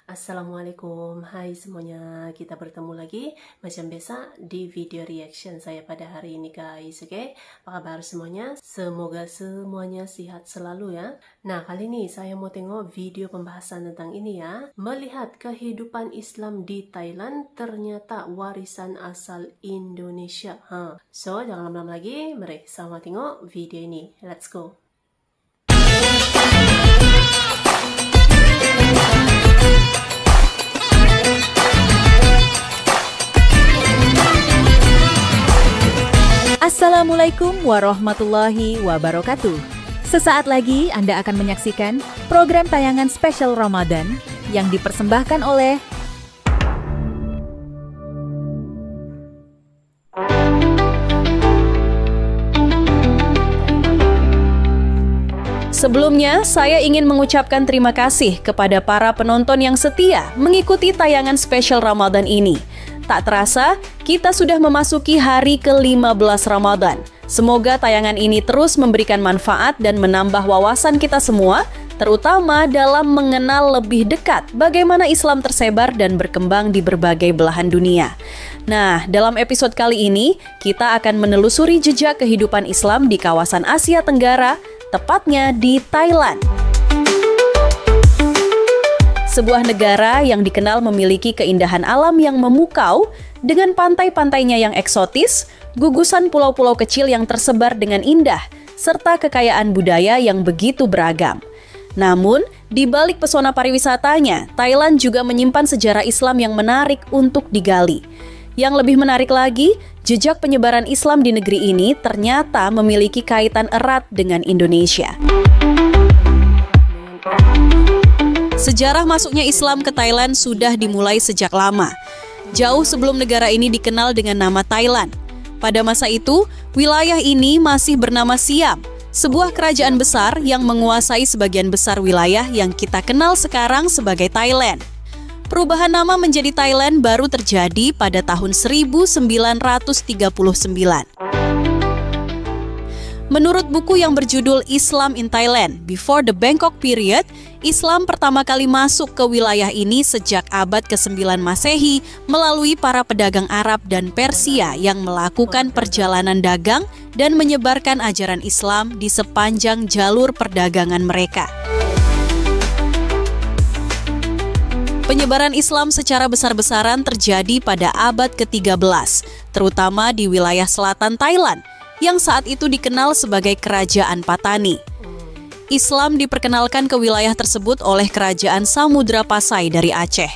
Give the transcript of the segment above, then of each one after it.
Assalamualaikum, hai semuanya, kita bertemu lagi macam biasa di video reaction saya pada hari ini guys. Oke, apa kabar semuanya? Semoga semuanya sehat selalu ya. Nah, kali ini saya mau tengok video pembahasan tentang ini ya. Melihat kehidupan Islam di Thailand ternyata warisan asal Indonesia. So, jangan lama-lama lagi, mari sama tengok video ini. Let's go. Assalamualaikum warahmatullahi wabarakatuh. Sesaat lagi Anda akan menyaksikan program tayangan spesial Ramadan yang dipersembahkan oleh Sebelumnya, saya ingin mengucapkan terima kasih kepada para penonton yang setia mengikuti tayangan spesial Ramadan ini. Tak terasa, kita sudah memasuki hari ke-15 Ramadan. Semoga tayangan ini terus memberikan manfaat dan menambah wawasan kita semua, terutama dalam mengenal lebih dekat bagaimana Islam tersebar dan berkembang di berbagai belahan dunia. Nah, dalam episode kali ini, kita akan menelusuri jejak kehidupan Islam di kawasan Asia Tenggara, tepatnya di Thailand. Sebuah negara yang dikenal memiliki keindahan alam yang memukau dengan pantai-pantainya yang eksotis, gugusan pulau-pulau kecil yang tersebar dengan indah, serta kekayaan budaya yang begitu beragam. Namun, di balik pesona pariwisatanya, Thailand juga menyimpan sejarah Islam yang menarik untuk digali. Yang lebih menarik lagi, jejak penyebaran Islam di negeri ini ternyata memiliki kaitan erat dengan Indonesia. Sejarah masuknya Islam ke Thailand sudah dimulai sejak lama. Jauh sebelum negara ini dikenal dengan nama Thailand. Pada masa itu, wilayah ini masih bernama Siam, sebuah kerajaan besar yang menguasai sebagian besar wilayah yang kita kenal sekarang sebagai Thailand. Perubahan nama menjadi Thailand baru terjadi pada tahun 1939. Menurut buku yang berjudul Islam in Thailand, Before the Bangkok Period, Islam pertama kali masuk ke wilayah ini sejak abad ke-9 Masehi melalui para pedagang Arab dan Persia yang melakukan perjalanan dagang dan menyebarkan ajaran Islam di sepanjang jalur perdagangan mereka. Penyebaran Islam secara besar-besaran terjadi pada abad ke-13, terutama di wilayah selatan Thailand, yang saat itu dikenal sebagai Kerajaan Patani. Islam diperkenalkan ke wilayah tersebut oleh Kerajaan Samudra Pasai dari Aceh.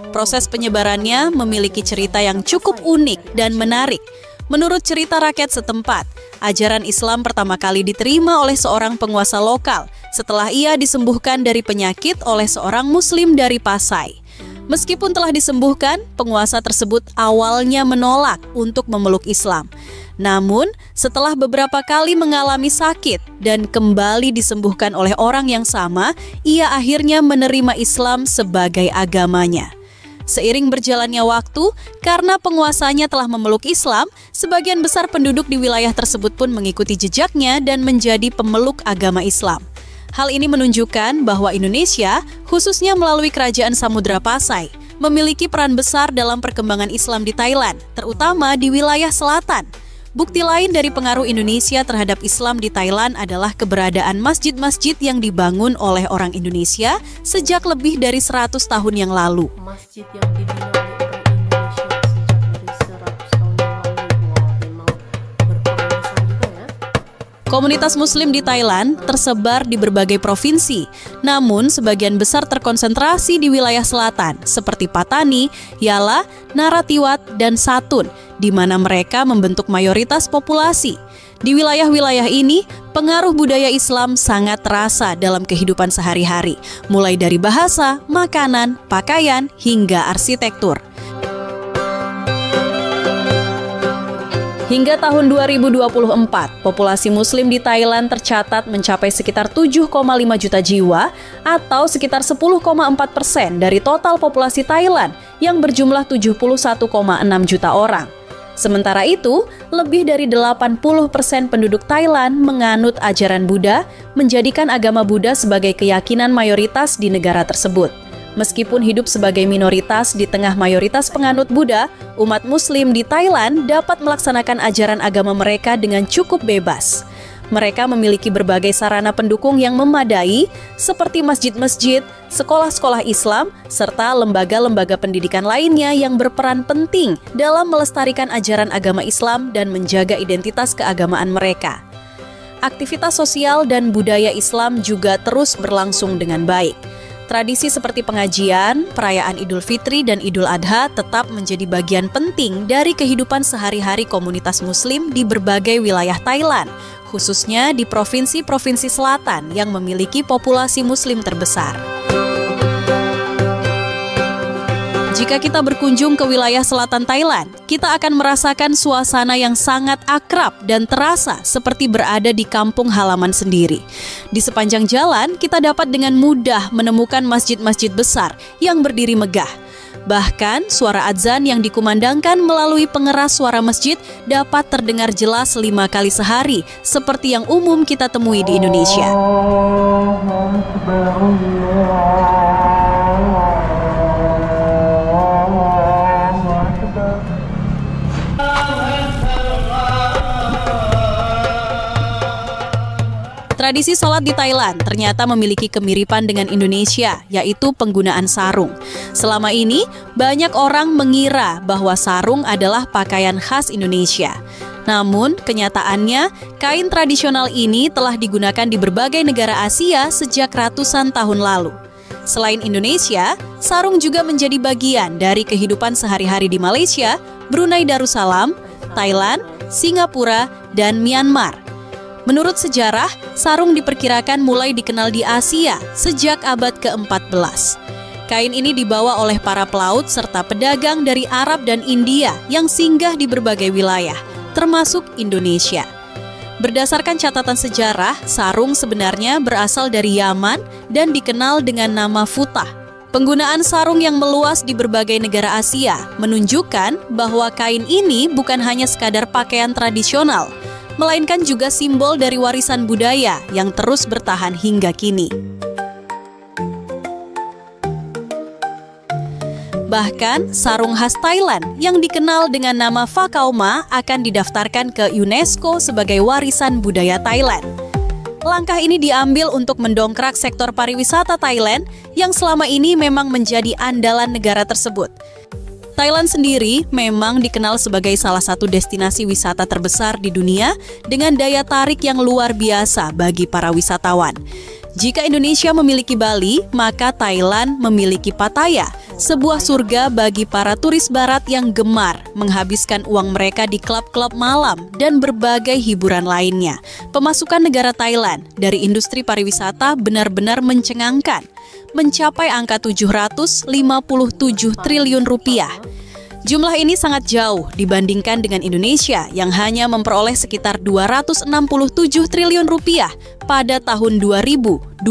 Proses penyebarannya memiliki cerita yang cukup unik dan menarik. Menurut cerita rakyat setempat, ajaran Islam pertama kali diterima oleh seorang penguasa lokal setelah ia disembuhkan dari penyakit oleh seorang Muslim dari Pasai. Meskipun telah disembuhkan, penguasa tersebut awalnya menolak untuk memeluk Islam. Namun, setelah beberapa kali mengalami sakit dan kembali disembuhkan oleh orang yang sama, ia akhirnya menerima Islam sebagai agamanya. Seiring berjalannya waktu, karena penguasanya telah memeluk Islam, sebagian besar penduduk di wilayah tersebut pun mengikuti jejaknya dan menjadi pemeluk agama Islam. Hal ini menunjukkan bahwa Indonesia, khususnya melalui Kerajaan Samudra Pasai, memiliki peran besar dalam perkembangan Islam di Thailand, terutama di wilayah selatan. Bukti lain dari pengaruh Indonesia terhadap Islam di Thailand adalah keberadaan masjid-masjid yang dibangun oleh orang Indonesia sejak lebih dari 100 tahun yang lalu. Masjid yang dibina oleh orang Indonesia sejak dari 100 tahun yang lalu. Wah, memang berperan besar juga ya. Komunitas Muslim di Thailand tersebar di berbagai provinsi, namun sebagian besar terkonsentrasi di wilayah selatan seperti Patani, Yala, Narathiwat, dan Satun, di mana mereka membentuk mayoritas populasi. Di wilayah-wilayah ini, pengaruh budaya Islam sangat terasa dalam kehidupan sehari-hari, mulai dari bahasa, makanan, pakaian, hingga arsitektur. Hingga tahun 2024, populasi Muslim di Thailand tercatat mencapai sekitar 7,5 juta jiwa atau sekitar 10,4% dari total populasi Thailand yang berjumlah 71,6 juta orang. Sementara itu, lebih dari 80% penduduk Thailand menganut ajaran Buddha, menjadikan agama Buddha sebagai keyakinan mayoritas di negara tersebut. Meskipun hidup sebagai minoritas di tengah mayoritas penganut Buddha, umat Muslim di Thailand dapat melaksanakan ajaran agama mereka dengan cukup bebas. Mereka memiliki berbagai sarana pendukung yang memadai, seperti masjid-masjid, sekolah-sekolah Islam, serta lembaga-lembaga pendidikan lainnya yang berperan penting dalam melestarikan ajaran agama Islam dan menjaga identitas keagamaan mereka. Aktivitas sosial dan budaya Islam juga terus berlangsung dengan baik. Tradisi seperti pengajian, perayaan Idul Fitri dan Idul Adha tetap menjadi bagian penting dari kehidupan sehari-hari komunitas Muslim di berbagai wilayah Thailand, khususnya di provinsi-provinsi selatan yang memiliki populasi Muslim terbesar. Jika kita berkunjung ke wilayah selatan Thailand, kita akan merasakan suasana yang sangat akrab dan terasa seperti berada di kampung halaman sendiri. Di sepanjang jalan, kita dapat dengan mudah menemukan masjid-masjid besar yang berdiri megah. Bahkan, suara adzan yang dikumandangkan melalui pengeras suara masjid dapat terdengar jelas 5 kali sehari, seperti yang umum kita temui di Indonesia. Tradisi sholat di Thailand ternyata memiliki kemiripan dengan Indonesia, yaitu penggunaan sarung. Selama ini, banyak orang mengira bahwa sarung adalah pakaian khas Indonesia. Namun, kenyataannya, kain tradisional ini telah digunakan di berbagai negara Asia sejak ratusan tahun lalu. Selain Indonesia, sarung juga menjadi bagian dari kehidupan sehari-hari di Malaysia, Brunei Darussalam, Thailand, Singapura, dan Myanmar. Menurut sejarah, sarung diperkirakan mulai dikenal di Asia sejak abad ke-14. Kain ini dibawa oleh para pelaut serta pedagang dari Arab dan India yang singgah di berbagai wilayah, termasuk Indonesia. Berdasarkan catatan sejarah, sarung sebenarnya berasal dari Yaman dan dikenal dengan nama futah. Penggunaan sarung yang meluas di berbagai negara Asia menunjukkan bahwa kain ini bukan hanya sekadar pakaian tradisional, melainkan juga simbol dari warisan budaya yang terus bertahan hingga kini. Bahkan, sarung khas Thailand yang dikenal dengan nama Phakauma akan didaftarkan ke UNESCO sebagai warisan budaya Thailand. Langkah ini diambil untuk mendongkrak sektor pariwisata Thailand yang selama ini memang menjadi andalan negara tersebut. Thailand sendiri memang dikenal sebagai salah satu destinasi wisata terbesar di dunia dengan daya tarik yang luar biasa bagi para wisatawan. Jika Indonesia memiliki Bali, maka Thailand memiliki Pattaya, sebuah surga bagi para turis barat yang gemar menghabiskan uang mereka di klub-klub malam dan berbagai hiburan lainnya. Pemasukan negara Thailand dari industri pariwisata benar-benar mencengangkan, mencapai angka 757 triliun rupiah. Jumlah ini sangat jauh dibandingkan dengan Indonesia yang hanya memperoleh sekitar 267 triliun rupiah pada tahun 2024.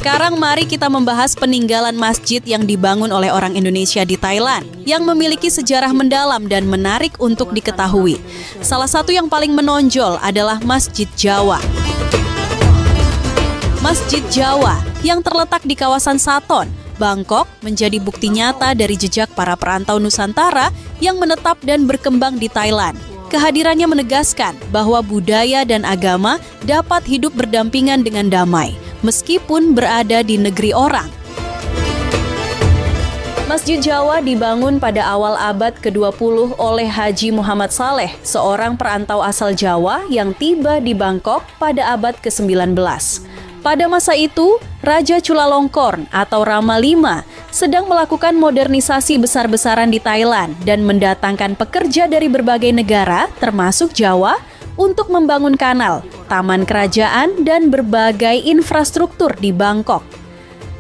Sekarang mari kita membahas peninggalan masjid yang dibangun oleh orang Indonesia di Thailand yang memiliki sejarah mendalam dan menarik untuk diketahui. Salah satu yang paling menonjol adalah Masjid Jawa. Masjid Jawa yang terletak di kawasan Sathon, Bangkok menjadi bukti nyata dari jejak para perantau Nusantara yang menetap dan berkembang di Thailand. Kehadirannya menegaskan bahwa budaya dan agama dapat hidup berdampingan dengan damai, meskipun berada di negeri orang. Masjid Jawa dibangun pada awal abad ke-20 oleh Haji Muhammad Saleh, seorang perantau asal Jawa yang tiba di Bangkok pada abad ke-19. Pada masa itu, Raja Chulalongkorn atau Rama V sedang melakukan modernisasi besar-besaran di Thailand dan mendatangkan pekerja dari berbagai negara, termasuk Jawa, untuk membangun kanal, taman kerajaan, dan berbagai infrastruktur di Bangkok.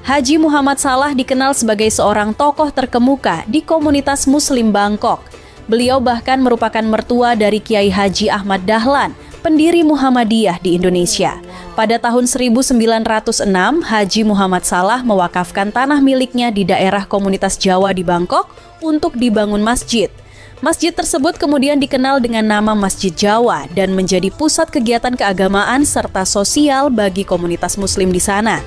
Haji Muhammad Saleh dikenal sebagai seorang tokoh terkemuka di komunitas Muslim Bangkok. Beliau bahkan merupakan mertua dari Kiai Haji Ahmad Dahlan, pendiri Muhammadiyah di Indonesia. Pada tahun 1906, Haji Muhammad Salah mewakafkan tanah miliknya di daerah komunitas Jawa di Bangkok untuk dibangun masjid. Masjid tersebut kemudian dikenal dengan nama Masjid Jawa dan menjadi pusat kegiatan keagamaan serta sosial bagi komunitas Muslim di sana.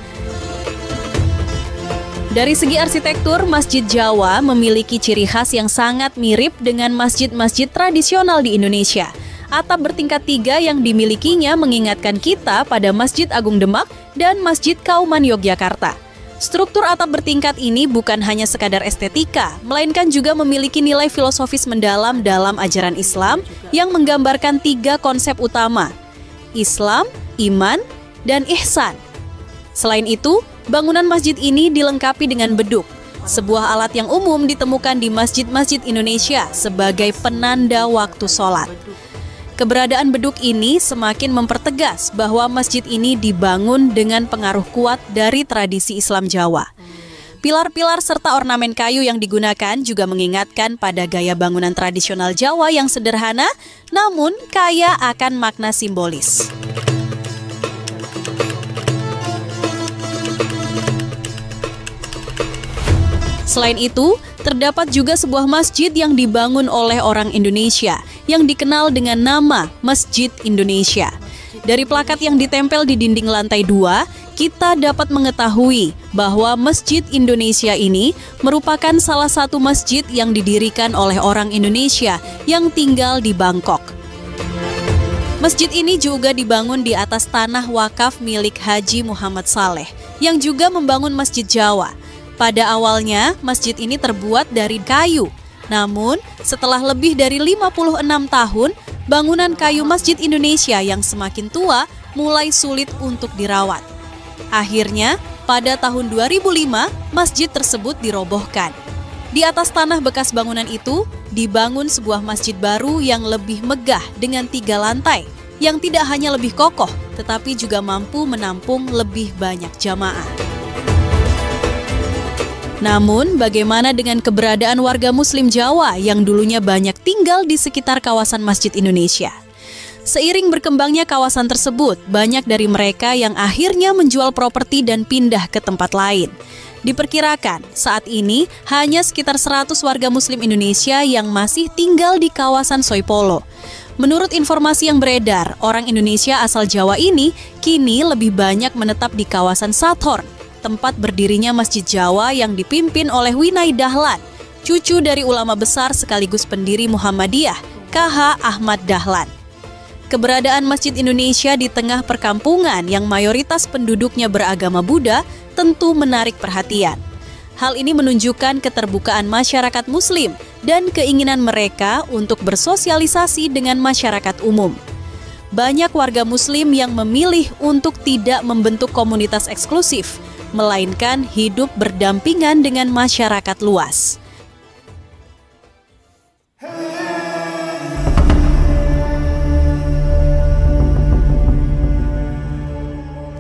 Dari segi arsitektur, Masjid Jawa memiliki ciri khas yang sangat mirip dengan masjid-masjid tradisional di Indonesia. Atap bertingkat 3 yang dimilikinya mengingatkan kita pada Masjid Agung Demak dan Masjid Kauman Yogyakarta. Struktur atap bertingkat ini bukan hanya sekadar estetika, melainkan juga memiliki nilai filosofis mendalam dalam ajaran Islam yang menggambarkan 3 konsep utama: Islam, iman, dan ihsan. Selain itu, bangunan masjid ini dilengkapi dengan beduk, sebuah alat yang umum ditemukan di masjid-masjid Indonesia sebagai penanda waktu sholat. Keberadaan beduk ini semakin mempertegas bahwa masjid ini dibangun dengan pengaruh kuat dari tradisi Islam Jawa. Pilar-pilar serta ornamen kayu yang digunakan juga mengingatkan pada gaya bangunan tradisional Jawa yang sederhana, namun kaya akan makna simbolis. Selain itu, terdapat juga sebuah masjid yang dibangun oleh orang Indonesia yang dikenal dengan nama Masjid Indonesia. Dari plakat yang ditempel di dinding lantai 2, kita dapat mengetahui bahwa Masjid Indonesia ini merupakan salah satu masjid yang didirikan oleh orang Indonesia yang tinggal di Bangkok. Masjid ini juga dibangun di atas tanah wakaf milik Haji Muhammad Saleh yang juga membangun Masjid Jawa. Pada awalnya, masjid ini terbuat dari kayu. Namun, setelah lebih dari 56 tahun, bangunan kayu Masjid Indonesia yang semakin tua mulai sulit untuk dirawat. Akhirnya, pada tahun 2005, masjid tersebut dirobohkan. Di atas tanah bekas bangunan itu, dibangun sebuah masjid baru yang lebih megah dengan 3 lantai, yang tidak hanya lebih kokoh, tetapi juga mampu menampung lebih banyak jamaah. Namun, bagaimana dengan keberadaan warga Muslim Jawa yang dulunya banyak tinggal di sekitar kawasan Masjid Indonesia? Seiring berkembangnya kawasan tersebut, banyak dari mereka yang akhirnya menjual properti dan pindah ke tempat lain. Diperkirakan, saat ini hanya sekitar 100 warga Muslim Indonesia yang masih tinggal di kawasan Soipolo. Menurut informasi yang beredar, orang Indonesia asal Jawa ini kini lebih banyak menetap di kawasan Sathorn, tempat berdirinya Masjid Jawa yang dipimpin oleh Winai Dahlan, cucu dari ulama besar sekaligus pendiri Muhammadiyah, KH Ahmad Dahlan. Keberadaan Masjid Indonesia di tengah perkampungan yang mayoritas penduduknya beragama Buddha tentu menarik perhatian. Hal ini menunjukkan keterbukaan masyarakat Muslim dan keinginan mereka untuk bersosialisasi dengan masyarakat umum. Banyak warga Muslim yang memilih untuk tidak membentuk komunitas eksklusif, melainkan hidup berdampingan dengan masyarakat luas.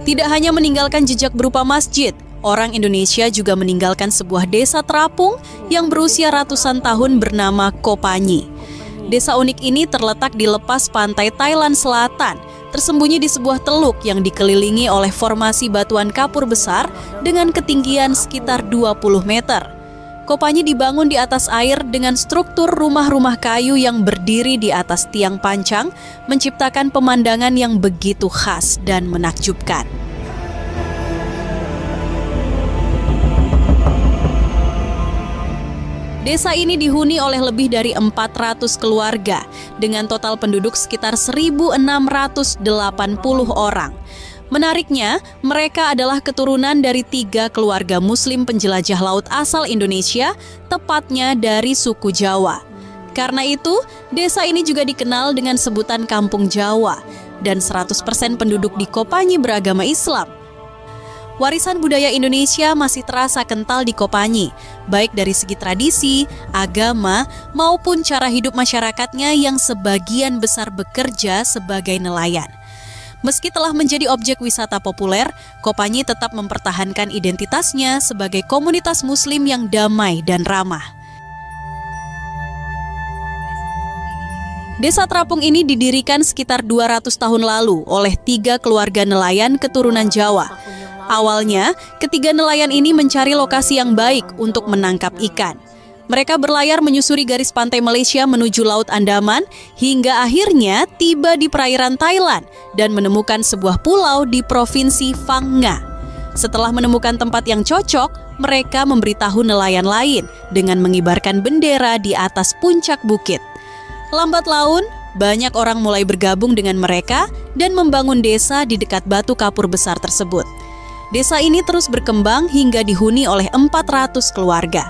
Tidak hanya meninggalkan jejak berupa masjid, orang Indonesia juga meninggalkan sebuah desa terapung yang berusia ratusan tahun bernama Kopanyi. Desa unik ini terletak di lepas pantai Thailand Selatan, tersembunyi di sebuah teluk yang dikelilingi oleh formasi batuan kapur besar dengan ketinggian sekitar 20 meter. Kopanyi dibangun di atas air dengan struktur rumah-rumah kayu yang berdiri di atas tiang pancang, menciptakan pemandangan yang begitu khas dan menakjubkan. Desa ini dihuni oleh lebih dari 400 keluarga dengan total penduduk sekitar 1.680 orang. Menariknya, mereka adalah keturunan dari 3 keluarga Muslim penjelajah laut asal Indonesia, tepatnya dari suku Jawa. Karena itu, desa ini juga dikenal dengan sebutan Kampung Jawa dan 100% penduduk di Kopanyi beragama Islam. Warisan budaya Indonesia masih terasa kental di Kopanyi, baik dari segi tradisi, agama, maupun cara hidup masyarakatnya yang sebagian besar bekerja sebagai nelayan. Meski telah menjadi objek wisata populer, Kopanyi tetap mempertahankan identitasnya sebagai komunitas Muslim yang damai dan ramah. Desa terapung ini didirikan sekitar 200 tahun lalu oleh 3 keluarga nelayan keturunan Jawa. Awalnya, ketiga nelayan ini mencari lokasi yang baik untuk menangkap ikan. Mereka berlayar menyusuri garis pantai Malaysia menuju Laut Andaman hingga akhirnya tiba di perairan Thailand dan menemukan sebuah pulau di Provinsi Phang Nga. Setelah menemukan tempat yang cocok, mereka memberitahu nelayan lain dengan mengibarkan bendera di atas puncak bukit. Lambat laun, banyak orang mulai bergabung dengan mereka dan membangun desa di dekat batu kapur besar tersebut. Desa ini terus berkembang hingga dihuni oleh 400 keluarga.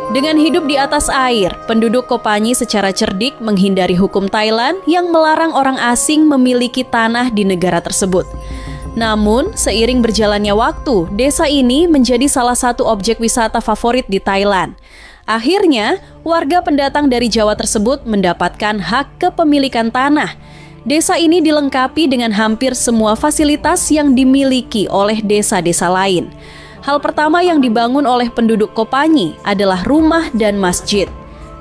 Dengan hidup di atas air, penduduk Kopanyi secara cerdik menghindari hukum Thailand yang melarang orang asing memiliki tanah di negara tersebut. Namun, seiring berjalannya waktu, desa ini menjadi salah satu objek wisata favorit di Thailand. Akhirnya, warga pendatang dari Jawa tersebut mendapatkan hak kepemilikan tanah. Desa ini dilengkapi dengan hampir semua fasilitas yang dimiliki oleh desa-desa lain. Hal pertama yang dibangun oleh penduduk Kopanyi adalah rumah dan masjid.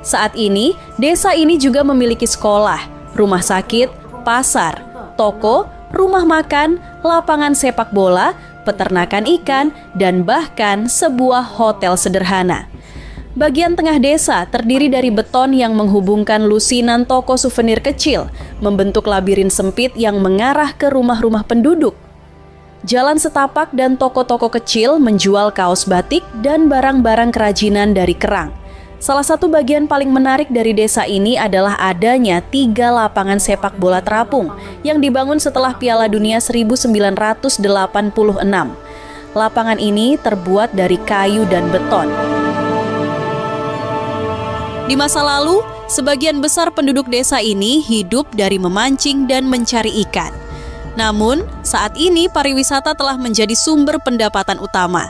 Saat ini, desa ini juga memiliki sekolah, rumah sakit, pasar, toko, rumah makan, lapangan sepak bola, peternakan ikan, dan bahkan sebuah hotel sederhana. Bagian tengah desa terdiri dari beton yang menghubungkan lusinan toko souvenir kecil, membentuk labirin sempit yang mengarah ke rumah-rumah penduduk. Jalan setapak dan toko-toko kecil menjual kaos batik dan barang-barang kerajinan dari kerang. Salah satu bagian paling menarik dari desa ini adalah adanya 3 lapangan sepak bola terapung yang dibangun setelah Piala Dunia 1986. Lapangan ini terbuat dari kayu dan beton. Di masa lalu, sebagian besar penduduk desa ini hidup dari memancing dan mencari ikan. Namun, saat ini pariwisata telah menjadi sumber pendapatan utama.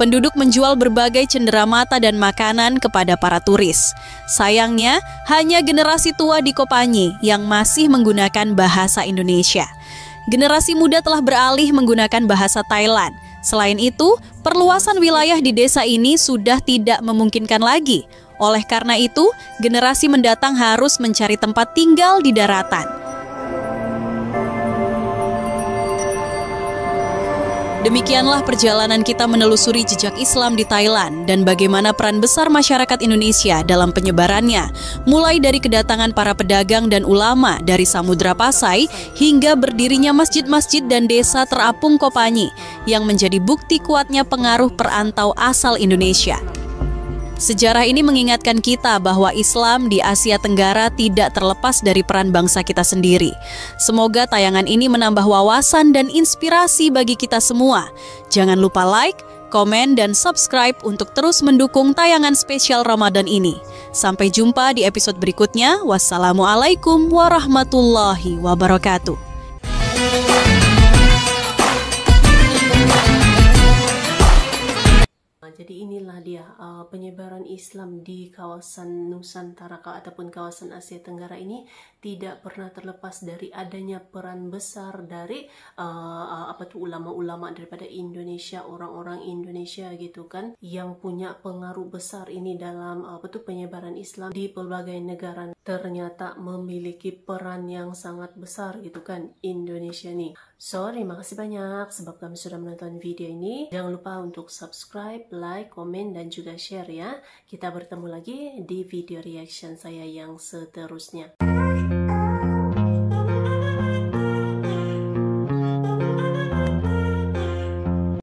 Penduduk menjual berbagai cenderamata dan makanan kepada para turis. Sayangnya, hanya generasi tua di Kopanyi yang masih menggunakan bahasa Indonesia. Generasi muda telah beralih menggunakan bahasa Thailand. Selain itu, perluasan wilayah di desa ini sudah tidak memungkinkan lagi. Oleh karena itu, generasi mendatang harus mencari tempat tinggal di daratan. Demikianlah perjalanan kita menelusuri jejak Islam di Thailand dan bagaimana peran besar masyarakat Indonesia dalam penyebarannya, mulai dari kedatangan para pedagang dan ulama dari Samudra Pasai hingga berdirinya masjid-masjid dan desa terapung Kopanyi yang menjadi bukti kuatnya pengaruh perantau asal Indonesia. Sejarah ini mengingatkan kita bahwa Islam di Asia Tenggara tidak terlepas dari peran bangsa kita sendiri. Semoga tayangan ini menambah wawasan dan inspirasi bagi kita semua. Jangan lupa like, komen, dan subscribe untuk terus mendukung tayangan spesial Ramadan ini. Sampai jumpa di episode berikutnya. Wassalamualaikum warahmatullahi wabarakatuh. Jadi inilah dia penyebaran Islam di kawasan Nusantara ataupun kawasan Asia Tenggara ini tidak pernah terlepas dari adanya peran besar dari ulama-ulama daripada Indonesia, orang-orang Indonesia gitu kan, yang punya pengaruh besar ini dalam penyebaran Islam di pelbagai negara. Ternyata memiliki peran yang sangat besar gitu kan Indonesia nih. So, terima kasih banyak sebab kami sudah menonton video ini. Jangan lupa untuk subscribe, like, komen, dan juga share ya. Kita bertemu lagi di video reaction saya yang seterusnya.